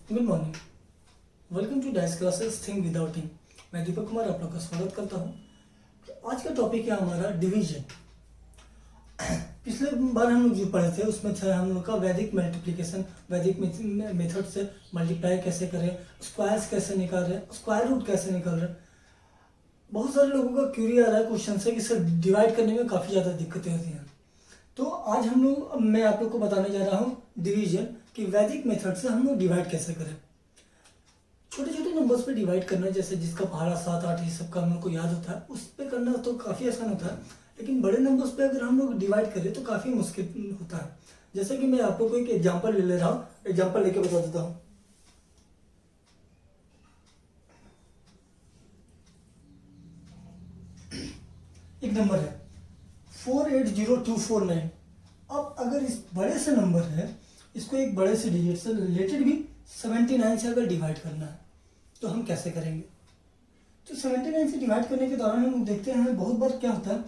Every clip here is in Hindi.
Good morning, welcome to dice classes think without ink. मैं दीपक कुमार आप लोग का स्वागत करता हूँ। आज का टॉपिक है हमारा डिवीजन। पिछले बार हम लोग जो पढ़े थे उसमें था हम लोग का वैदिक मल्टीप्लिकेशन, वैदिक मेथड से मल्टीप्लाई कैसे करें, स्क्वायर्स कैसे निकाल रहे हैं, स्क्वायर रूट कैसे निकाल रहे हैं। बहुत सारे लोगों का क्यूरी आ रहा है क्वेश्चन से कि सर डिवाइड करने में काफ़ी ज़्यादा दिक्कतें होती हैं। तो आज मैं आप लोग को बताने जा रहा हूँ डिवीजन कि वैदिक मेथड से हम लोग डिवाइड कैसे करें। छोटे छोटे नंबर्स पे डिवाइड करना, जैसे जिसका पहाड़ा 7, 8 ये सब का हम लोग को याद होता है, उस पे करना तो काफ़ी आसान होता है। लेकिन बड़े नंबर्स पे अगर हम लोग डिवाइड करें तो काफ़ी मुश्किल होता है। जैसे कि मैं आप लोग को एक एग्जाम्पल ले रहा हूँ, एग्जाम्पल लेके बता देता हूँ। एक नंबर है 480249। अब अगर इस बड़े से नंबर है, इसको एक बड़े से डिजिट से रिलेटेड भी 79 से अगर डिवाइड करना है तो हम कैसे करेंगे। तो 79 से डिवाइड करने के दौरान हम देखते हैं बहुत बार क्या होता है,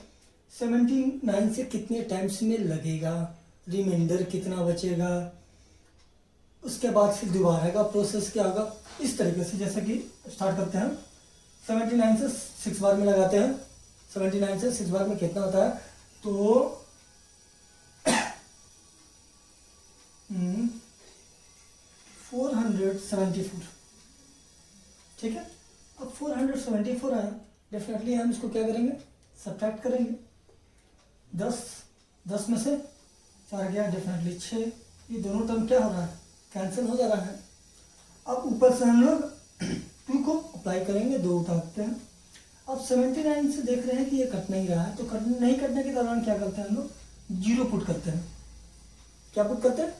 79 से कितने टाइम्स में लगेगा, रिमाइंडर कितना बचेगा, उसके बाद फिर दोबारा का प्रोसेस क्या होगा। इस तरीके से जैसे कि स्टार्ट करते हैं 79 से 6 बार में लगाते हैं। 79 से 6 बार में कितना होता है, तो 474। ठीक है, अब 474 आया, डेफिनेटली हम इसको क्या करेंगे, सब्ट्रैक्ट करेंगे। 10 में से 4 गया, डेफिनेटली 6। ये दोनों टर्म क्या हो रहा है, कैंसिल हो जा रहा है। अब ऊपर से हम लोग 2 को अप्लाई करेंगे, 2 उतारते हैं। अब 79 से देख रहे हैं कि ये कट नहीं रहा है, तो नहीं कटने के दौरान क्या करते हैं हम लोग, 0 पुट करते हैं। क्या पुट करते हैं,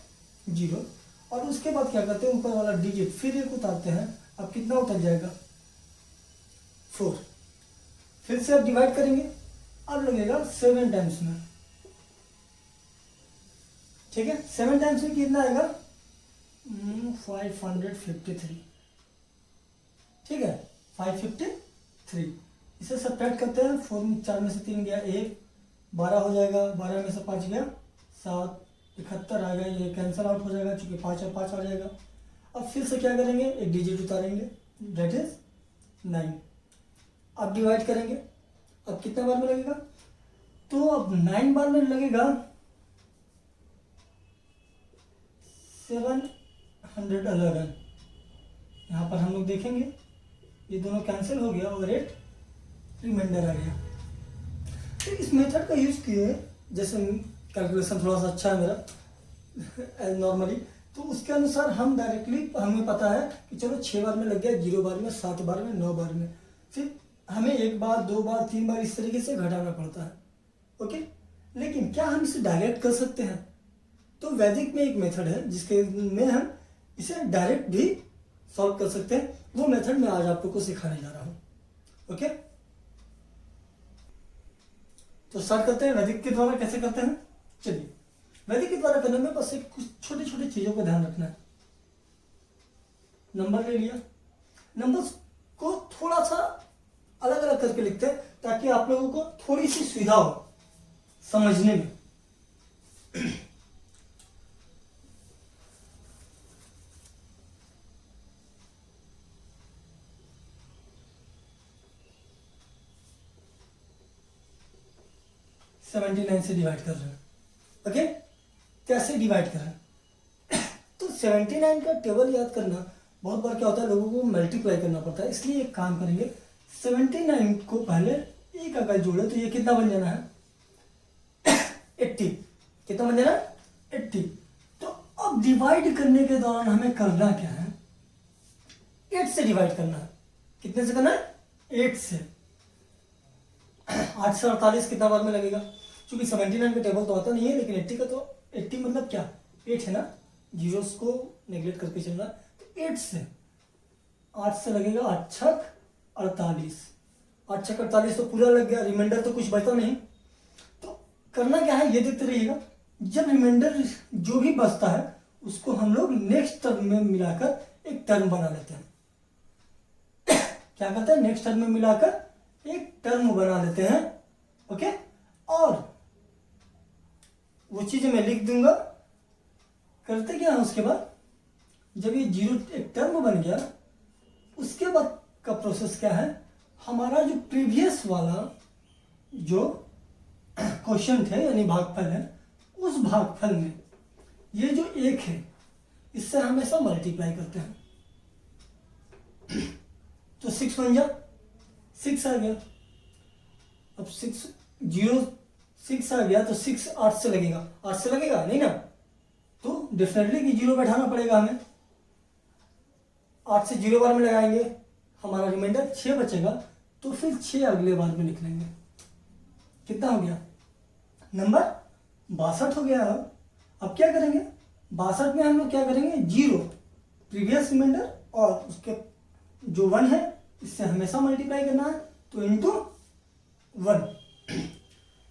0। और उसके बाद क्या करते हैं, ऊपर वाला डिजिट फिर एक उतारते हैं। अब कितना उतर जाएगा, 4। फिर से अब डिवाइड करेंगे, अब लगेगा 7 टाइम्स में। ठीक है, 7 टाइम्स में कितना आएगा, 553। ठीक है, 553। इसे सब्ट्रैक्ट करते हैं, 4 में से 3 गया 1, 12 हो जाएगा। 12 में से 5 गया 7, 71 आ गया। ये कैंसिल आउट हो जाएगा क्योंकि 5 और 5 आ जाएगा। अब फिर से क्या करेंगे, एक डिजिट उतारेंगे, डेट इज 9। अब डिवाइड करेंगे, अब कितना बार में लगेगा, तो अब 9 बार में लगेगा 711। यहाँ पर हम लोग देखेंगे ये दोनों कैंसिल हो गया और एक रिमाइंडर आ गया। तो इस मेथड का यूज किए, जैसे कैलकुलेशन थोड़ा सा अच्छा है मेरा एज नॉर्मली, तो उसके अनुसार हम डायरेक्टली, हमें पता है कि चलो 6 बार में लग गया, 0 बार में, 7 बार में, 9 बार में। फिर हमें 1 बार, 2 बार, 3 बार इस तरीके से घटाना पड़ता है। ओके, लेकिन क्या हम इसे डायरेक्ट कर सकते हैं, तो वैदिक में एक मेथड है जिसके में हम इसे डायरेक्ट भी सॉल्व कर सकते हैं। वो मेथड मैं आज आप लोग को सिखाने जा रहा हूँ। ओके, तो स्टार्ट करते हैं वैदिक के द्वारा कैसे करते हैं। चलिए, वैदिक के द्वारा करने में बस एक कुछ छोटी छोटी चीजों को ध्यान रखना है। नंबर ले लिया, नंबर्स को थोड़ा सा अलग अलग करके लिखते हैं ताकि आप लोगों को थोड़ी सी सुविधा हो समझने में। सेवेंटी 79 से डिवाइड कर रहे हैं। ओके, कैसे डिवाइड कर रहे हैं तो 79 का टेबल याद करना बहुत बार क्या होता है, लोगों को मल्टीप्लाई करना पड़ता है। इसलिए एक काम करेंगे, 79 को पहले एक अगर जोड़े तो ये कितना बन जाना है, 80। कितना बन जाना है, 80। तो अब डिवाइड करने के दौरान हमें करना क्या है, 8 से डिवाइड करना है। कितने से करना है, 8 से। 8 से 48 कितना बार में लगेगा, क्योंकि 79 का टेबल तो आता नहीं है, लेकिन 80 का तो 80 मतलब क्या, 8 है ना, जीरोस को नेग्लेक्ट करके चलना। तो 8 से, 8 से लगेगा 8 छक 48। 8 छक 48 तो पूरा लग गया, रिमाइंडर तो कुछ बचा नहीं। तो करना क्या है, ये देखते रहिएगा। जब रिमाइंडर जो भी बचता है उसको हम लोग नेक्स्ट टर्म में मिलाकर एक टर्म बना लेते हैं। क्या करते हैं, नेक्स्ट टर्म में मिलाकर एक टर्म बना लेते हैं। ओके, और वो चीजें मैं लिख दूंगा। करते क्या है उसके बाद, जब ये जीरो एक टर्म बन गया, उसके बाद का प्रोसेस क्या है, हमारा जो प्रीवियस वाला जो क्वेश्चन थे यानी भागफल है, उस भागफल में ये जो एक है इससे हमेशा मल्टीप्लाई करते हैं। तो 6 बन जा 6 आ गया। अब 6 आ गया तो 6 8 से लगेगा, 8 से लगेगा नहीं ना, तो डेफिनेटली कि 0 बैठाना पड़ेगा हमें। 8 से 0 बार में लगाएंगे, हमारा रिमाइंडर 6 बचेगा, तो फिर 6 अगले बार में निकलेंगे। कितना हो गया नंबर 62 हो गया। अब क्या करेंगे, 62 में हम लोग क्या करेंगे, 0 प्रीवियस रिमाइंडर और उसके जो 1 है इससे हमेशा मल्टीप्लाई करना है, तो इंटू 1।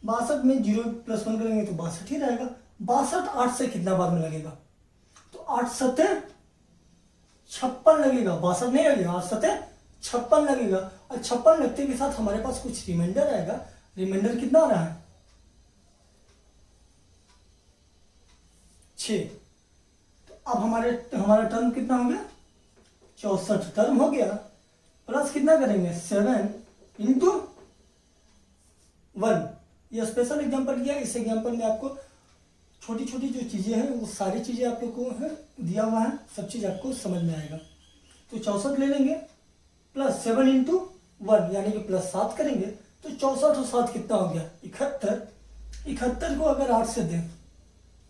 62 में 0 + 1 करेंगे तो 62 ही रहेगा। 62 8 से कितना बार में लगेगा, तो 8 7 56 लगेगा, 62 नहीं लगेगा, 8 7 56 लगेगा। और 56 लगते के साथ हमारे पास कुछ रिमाइंडर आएगा। रिमाइंडर कितना आ रहा है 6। तो अब हमारा टर्म कितना हो गया 64 टर्म हो गया। प्लस कितना करेंगे 7 इंटू 1। ये स्पेशल एग्जांपल किया। इस एग्जांपल में आपको छोटी छोटी जो चीज़ें हैं वो सारी चीज़ें आप लोग को है दिया हुआ है, सब चीज़ आपको समझ में आएगा। तो 64 ले लेंगे प्लस 7 इंटू 1 यानी कि प्लस 7 करेंगे, तो 64 और 7 कितना हो गया 71। 71 को अगर 8 से दें,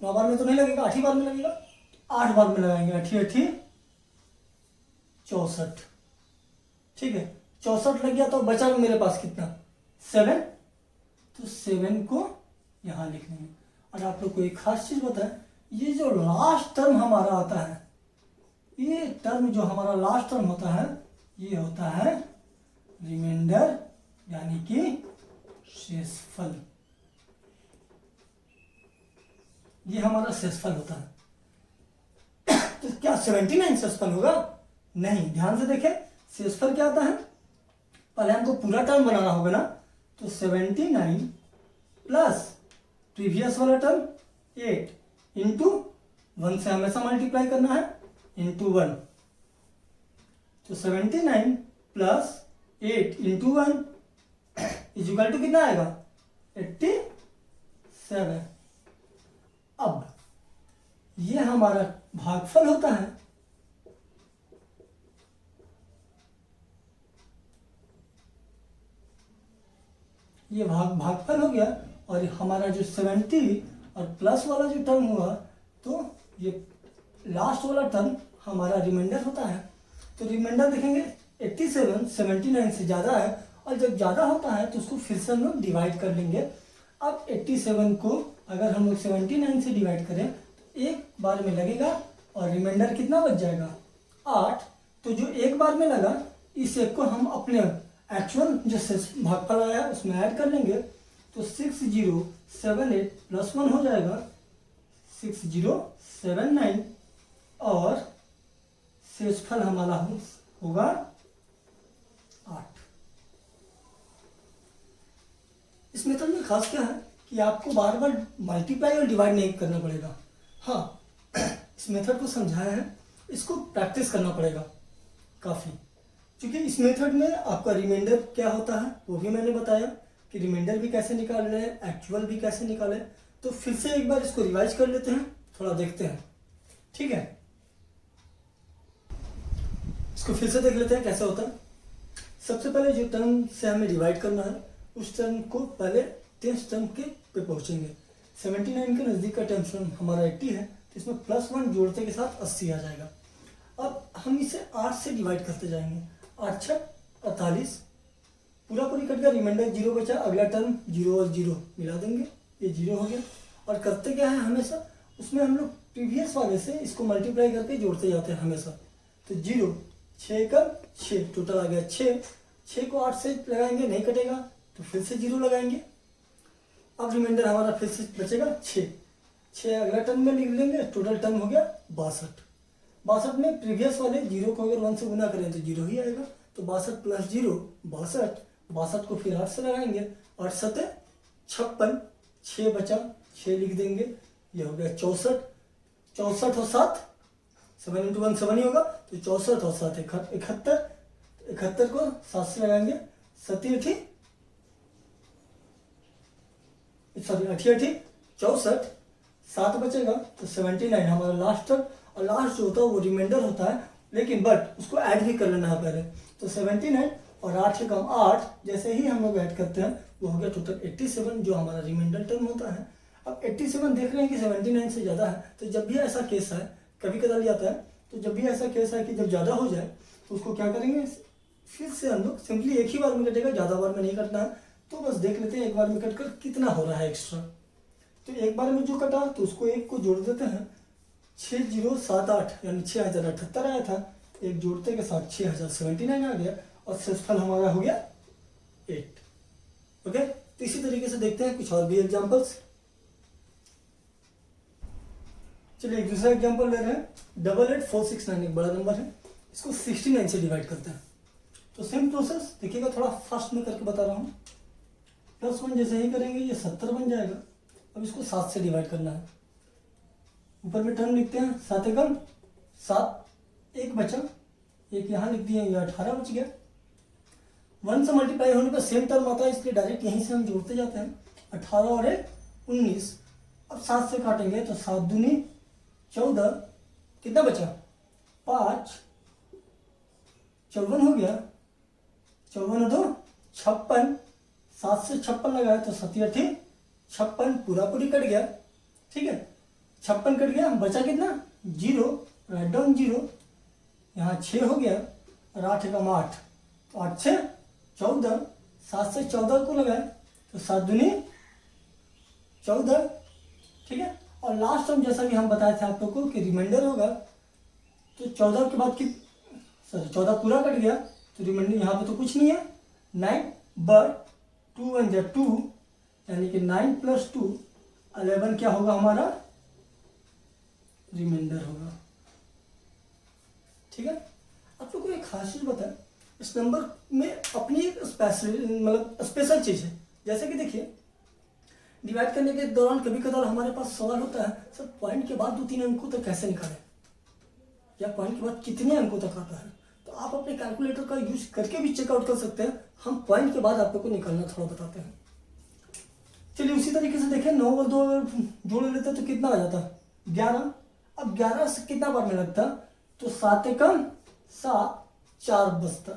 9 बार में तो नहीं लगेगा, 8 ही बार में लगेगा, 8 बार में लगाएंगे, 8 64। ठीक है, 64 लग गया तो बचा मेरे पास कितना 7, तो 7 को यहाँ लिख लेंगे। और आप लोग को एक खास चीज बताएं, ये जो लास्ट टर्म हमारा आता है, ये टर्म जो हमारा लास्ट टर्म होता है, ये होता है रिमाइंडर यानी कि शेषफल। ये हमारा शेषफल होता है। तो क्या 79 शेषफल होगा? नहीं, ध्यान से देखें, शेषफल क्या आता है, पहले हमको पूरा टर्म बनाना होगा ना, तो 79 प्लस प्रीवियस वाला टर्म 8 इंटू 1 से हमेशा मल्टीप्लाई करना है, इंटू 1। तो 79 प्लस 8 इंटू 1 इक्वल टू कितना आएगा 87। अब ये हमारा भागफल होता है। ये भागफल हो गया। और हमारा जो 70 और प्लस वाला जो टर्म हुआ, तो ये लास्ट वाला टर्म हमारा रिमाइंडर होता है। तो रिमाइंडर देखेंगे 87 79 से ज़्यादा है, और जब ज़्यादा होता है तो उसको फिर से हम लोग डिवाइड कर लेंगे। अब 87 को अगर हम लोग 79 से डिवाइड करें तो एक बार में लगेगा, और रिमाइंडर कितना बच जाएगा 8। तो जो एक बार में लगा, इस एक को हम अपने एक्चुअल जो भागफल आया उसमें ऐड कर लेंगे, तो 6078 प्लस 1 हो जाएगा 6079, और शेषफल हमारा होगा 8। इस मेथड में खास क्या है कि आपको बार बार मल्टीप्लाई और डिवाइड नहीं करना पड़ेगा। हाँ, इस मेथड को समझाया है, इसको प्रैक्टिस करना पड़ेगा काफ़ी, क्योंकि इस मेथड में आपका रिमाइंडर क्या होता है वो भी मैंने बताया कि रिमाइंडर भी कैसे निकालना है, एक्चुअल भी कैसे निकालें। तो फिर से एक बार इसको रिवाइज कर लेते हैं, थोड़ा देखते हैं, ठीक है। इसको फिर से देख लेते हैं कैसे होता है। सबसे पहले जो टर्म से हमें डिवाइड करना है, उस टर्म को पहले 10th टर्म के पे पहुंचेंगे। 79 के नज़दीक का टर्म हमारा 80 है, तो इसमें प्लस 1 जोड़ते के साथ 80 आ जाएगा। अब हम इसे 8 से डिवाइड करते जाएंगे, 8 6 48, पूरा पूरी कट गया, रिमाइंडर 0 बचा, अगला टर्म 0 और 0 मिला देंगे, ये 0 हो गया। और करते क्या है हमेशा, उसमें हम लोग प्रीवियस वाले से इसको मल्टीप्लाई करके जोड़ते जाते हैं हमेशा। तो 0 6 का 6 टोटल आ गया 6। 6 को 8 से लगाएंगे, नहीं कटेगा, तो फिर से 0 लगाएंगे। अब रिमाइंडर हमारा फिर से बचेगा 6 अगला टर्म में लिख लेंगे, टोटल टर्म हो गया 62। 62 में प्रीवियस वाले 0 को अगर 1 से गुना करें तो 0 ही आएगा, तो 62 प्लस 0 62। 62 को फिर 8 से लगाएंगे, 8 7 56, 6 बचा, 6 लिख देंगे, ये हो गया 64। 64 और 7 7 इंटू 1 7 ही होगा, तो 64 और 7 71, 71 को 7 से लगाएंगे, 7 सॉरी 88 64, 7 बचेगा तो 79 हमारा लास्ट टर्म। और लास्ट जो होता है वो रिमाइंडर होता है, लेकिन बट उसको ऐड भी कर लेना है पहले। तो 79 और 8 से कम 8, जैसे ही हम लोग ऐड करते हैं वो हो गया टोटल 87, जो हमारा रिमाइंडर टर्म होता है। अब 87 देख रहे हैं कि 79 से ज़्यादा है, तो जब भी ऐसा केस है, कभी कदार आता है, तो जब भी ऐसा केस है कि जब ज़्यादा हो जाए तो उसको क्या करेंगे, फिर से हम लोग सिंपली एक ही बार में कटेगा, ज़्यादा बार में नहीं कटना है। तो बस देख लेते हैं एक बार में कट कर कितना हो रहा है एक्स्ट्रा। तो एक बार में जो कटा तो उसको एक को जोड़ देते हैं, 6078 यानी 6078 आया था, एक जोड़ते के साथ 6079 आ गया और शेषफल हमारा हो गया 8। ओके, तो इसी तरीके से देखते हैं कुछ और भी एग्जांपल्स। चलिए एक दूसरा एग्जांपल ले रहे हैं, 88469 एक बड़ा नंबर है, इसको 69 से डिवाइड करते हैं। तो सेम प्रोसेस देखिएगा, थोड़ा फास्ट में करके बता रहा हूँ। +1 जैसे ही करेंगे ये 70 बन जाएगा। अब इसको 7 से डिवाइड करना है, ऊपर में टर्म लिखते हैं, 7 एकम 7, एक बचा, एक यहाँ लिख दिए, ये 18 बच गया। 1 से मल्टीप्लाई होने पर सेम टर्म आता है, इसलिए डायरेक्ट यहीं से हम जोड़ते जाते हैं, 18 और 1 19। अब 7 से काटेंगे तो 7 दूनी 14, कितना बचा 5, 54 हो गया, 54 2 56, 7 से 56 लगाया तो 7 56, पूरा पूरी कट गया। ठीक है, 56 कट गया, बचा कितना 0, राइट डाउन 0, यहाँ 6 हो गया और 8 एकम 8, तो 8 से 14, 7 से 14 को लगाए तो 7 दूनी 14। ठीक है, और लास्ट टाइम जैसा कि हम बताए थे आप लोग को कि रिमाइंडर होगा, तो 14 के बाद की 14 पूरा कट गया, तो रिमाइंडर यहाँ पे तो कुछ नहीं है, 9, बट 2 1 जा 2, यानी कि 9 + 2 11 क्या होगा हमारा रिमाइंडर होगा। ठीक है, आप लोग को एक खासियत बताएं, इस नंबर में अपनी एक स्पेशल चीज़ है। जैसे कि देखिए, डिवाइड करने के दौरान कभी कदार हमारे पास सवाल होता है, सर पॉइंट के बाद 2-3 अंकों तक कैसे निकालें, या पॉइंट के बाद कितने अंकों तक आता है। तो आप अपने कैलकुलेटर का यूज करके भी चेकआउट कर सकते हैं। हम पॉइंट के बाद आप लोग को निकालना थोड़ा बताते हैं। चलिए उसी तरीके से देखें, 9 और 2 अगर जोड़ लेते तो कितना आ जाता 11। अब 11 से कितना बार में लगता, तो 7 एकम 7, 4 बचता।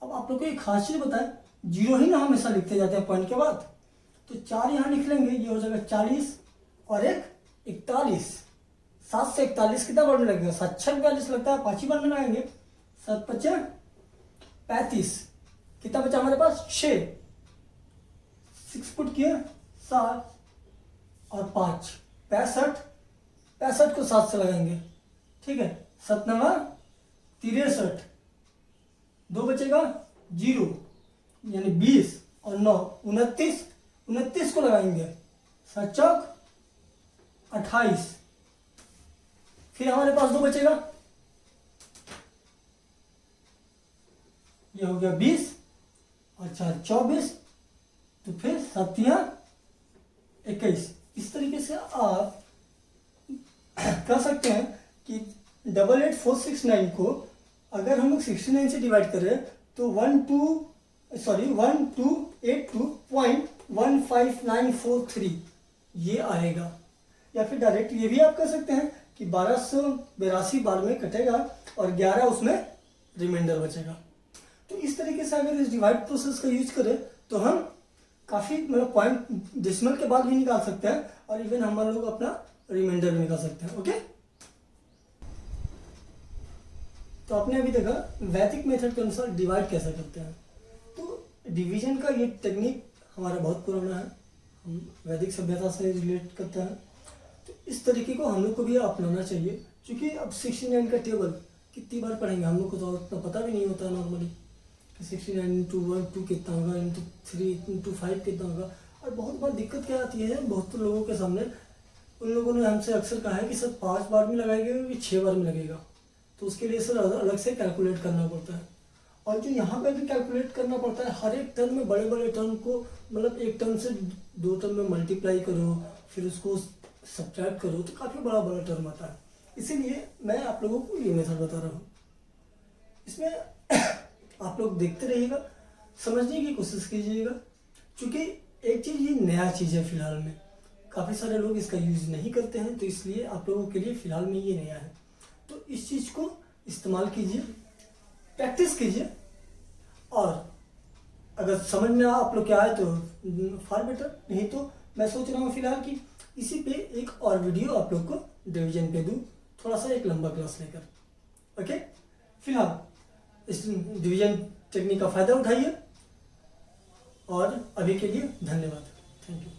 अब आप लोग को एक खासियत बताएं, 0 ही ना हमेशा लिखते जाते हैं पॉइंट के बाद, तो 4 यहाँ लिख लेंगे, ये हो जाएगा 40 और 1 41। 7 से 41 कितना बार में लगेगा, 7 6 42 लगता है, 5 ही बार में लगाएंगे, 7 5 35, कितना बचा हमारे पास 6 पुट किया 7 और 5 65 को 7 से लगाएंगे। ठीक है, 7 9 63, 2 बचेगा 0, यानी 20 और 9 29 को लगाएंगे, 7 चौक 28, फिर हमारे पास 2 बचेगा, ये हो गया 20 और 4 24, तो फिर 7 21। इस तरीके से आप कह सकते हैं कि 88469 को अगर हम लोग 69 से डिवाइड करें तो 1282.15943 ये आएगा। या फिर डायरेक्ट ये भी आप कह सकते हैं कि 1282 बार में कटेगा और 11 उसमें रिमाइंडर बचेगा। तो इस तरीके से अगर इस डिवाइड प्रोसेस का यूज करें तो हम काफ़ी पॉइंट डेसिमल के बाद भी निकाल सकते हैं और इवन हम लोग अपना रिमाइंडर भी निकाल सकते हैं। ओके, तो आपने अभी देखा वैदिक मेथड के अनुसार डिवाइड कैसे करते हैं। तो डिवीजन का ये टेक्निक हमारा बहुत पुराना है, हम वैदिक सभ्यता से रिलेट करते हैं। तो इस तरीके को हम लोग को भी अपनाना चाहिए, क्योंकि अब 69 का टेबल कितनी बार पढ़ेंगे, हम लोग को तो उतना पता भी नहीं होता नॉर्मली। 69 × 1 2 कितना होगा, × 3 × 5 कितना होगा। और बहुत बार दिक्कत क्या आती है बहुत लोगों के सामने, उन लोगों ने हमसे अक्सर कहा है कि सर 5 बार में लगाएगा कि 6 बार में लगेगा, तो उसके लिए सर अलग से कैलकुलेट करना पड़ता है। और जो यहाँ पे भी कैलकुलेट करना पड़ता है, हर एक टर्म में बड़े बड़े टर्म को एक टर्म से 2 टर्म में मल्टीप्लाई करो, फिर उसको सब्ट्रैक्ट करो, तो काफ़ी बड़ा टर्म आता है। इसीलिए मैं आप लोगों को ये मेथड बता रहा हूँ। इसमें आप लोग देखते रहिएगा, समझने की कोशिश कीजिएगा, क्योंकि एक चीज़ ये नया चीज़ है फिलहाल में, काफ़ी सारे लोग इसका यूज़ नहीं करते हैं, तो इसलिए आप लोगों के लिए फ़िलहाल में ये नया है। तो इस चीज़ को इस्तेमाल कीजिए, प्रैक्टिस कीजिए, और अगर समझ में आप लोग क्या आए तो फॉर बेटर, नहीं तो मैं सोच रहा हूँ फिलहाल कि इसी पे एक और वीडियो आप लोग को डिवीजन पे दूँ, थोड़ा सा एक लंबा क्लास लेकर। ओके, फिलहाल इस डिवीजन टेक्निक का फ़ायदा उठाइए, और अभी के लिए धन्यवाद, थैंक यू।